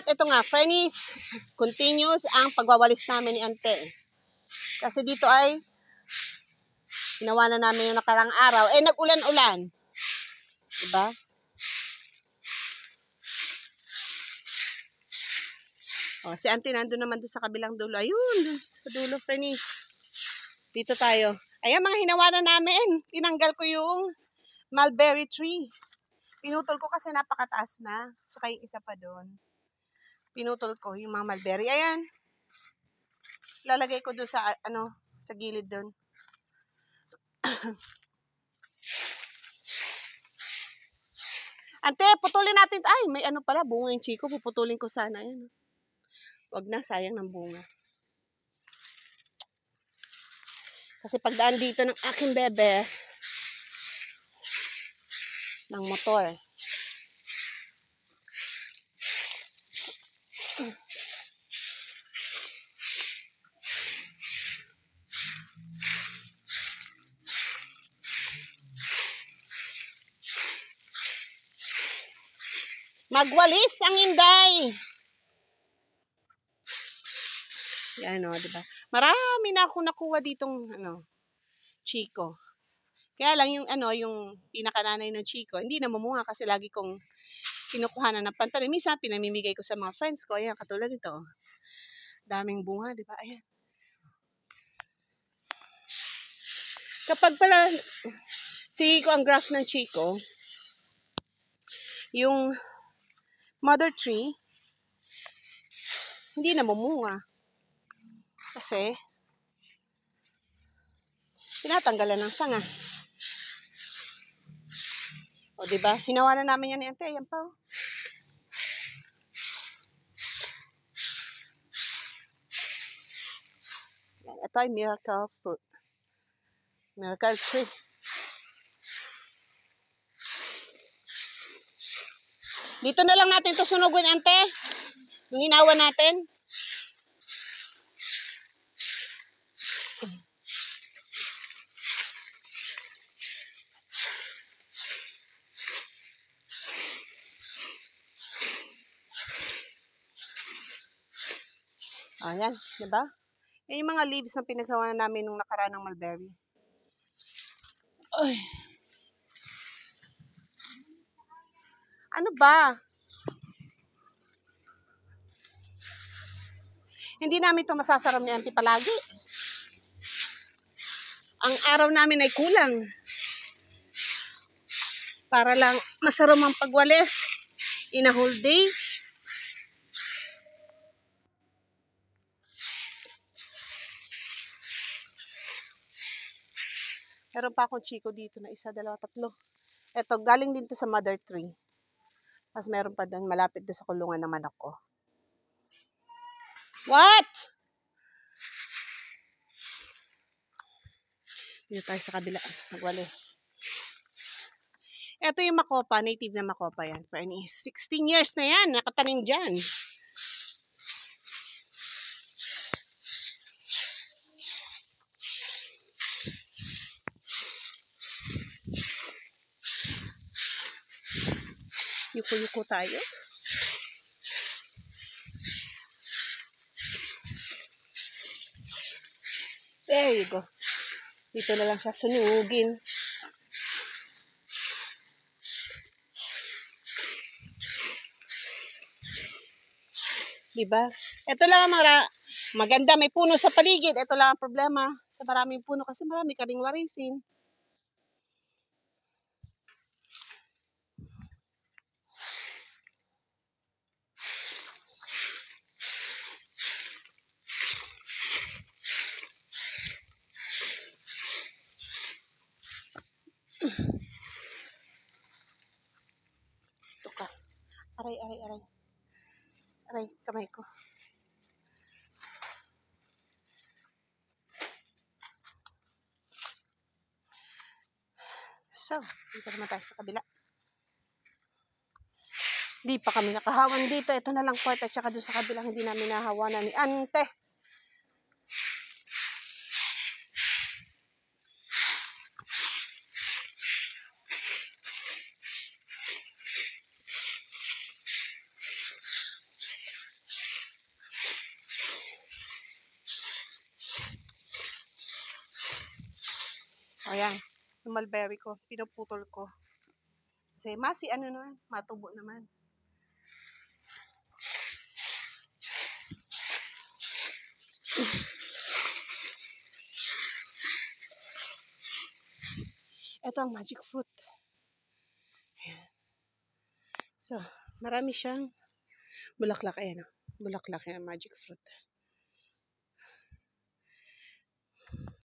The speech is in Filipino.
At ito nga, Frennies, continuous ang pagwawalis namin ni Ante. Kasi dito ay ginawa na namin yung nakarang araw. Eh, nag-ulan-ulan. Diba? O, si Ante nandun naman doon sa kabilang dulo. Ayun, sa dulo, Frennies. Dito tayo. Ayan, mga hinawanan namin. Tinanggal ko yung mulberry tree. Pinutol ko kasi napakataas na. Tsaka yung isa pa doon. Pinutol ko yung mga mulberry. Ayan. Lalagay ko doon sa, sa gilid doon. Ante, putulin natin. Ay, may ano pala, bunga yung chiko. Puputulin ko sana. Ayan. Wag na, sayang ng bunga. Kasi pagdaan dito ng aking bebe, ng motor. Magwalis ang Inday. Yan o, diba? Marami na akong nakuha ditong, chiko. Kaya lang yung, yung pinakananay ng chiko, hindi na mamunga kasi lagi kong kinukuhanan ng pantalon. Minsan, pinamimigay ko sa mga friends ko. Ayan, katulad ito. Daming bunga, diba? Ayan. Kapag pala, sige ko ang graph ng chiko, yung mother tree, hindi na mamunga. Kasi, tinatanggalan ng sanga. O, diba? Hinawa na namin yan ni Ante. Ayan pa, o. Ito ay miracle fruit. Miracle tree. Dito na lang natin ito sunugin, Ante. Yung hinawa natin. Ayan, diba? Yan yung mga leaves na pinagawa namin nung nakaraan ng mulberry. Ay. Ano ba? Hindi namin ito masasaram ni Auntie palagi. Ang araw namin ay kulang. Para lang masaram ang pagwalis in a whole day. Meron pa akong chiko dito na isa, dalawa, tatlo. Ito, galing din to sa mother tree. Tapos meron pa doon, malapit doon sa kulungan ng manok ko. What? Dito tayo sa kabila. Magwalis. Ito yung makopa, native na makopa yan. Frennies. 16 years na yan, nakatanim dyan. Yuko-yuko tayo. There you go. Dito na lang siya sunugin. Diba? Ito lang maganda, may puno sa paligid. Ito lang ang problema sa maraming puno kasi marami ka ring warisin. Ito ka. Aray. Aray, kamay ko. So, dito naman tayo sa kabila. Di pa kami nakahawan dito. Ito na lang part at saka doon sa kabilang hindi namin nahawanan ni Ante. Ayan, yung mulberry ko, pinuputol ko. Kasi ano naman, matubo naman. Ito ang magic fruit. Ayan. So, marami siyang bulaklak. Ayan, bulaklak yan, magic fruit.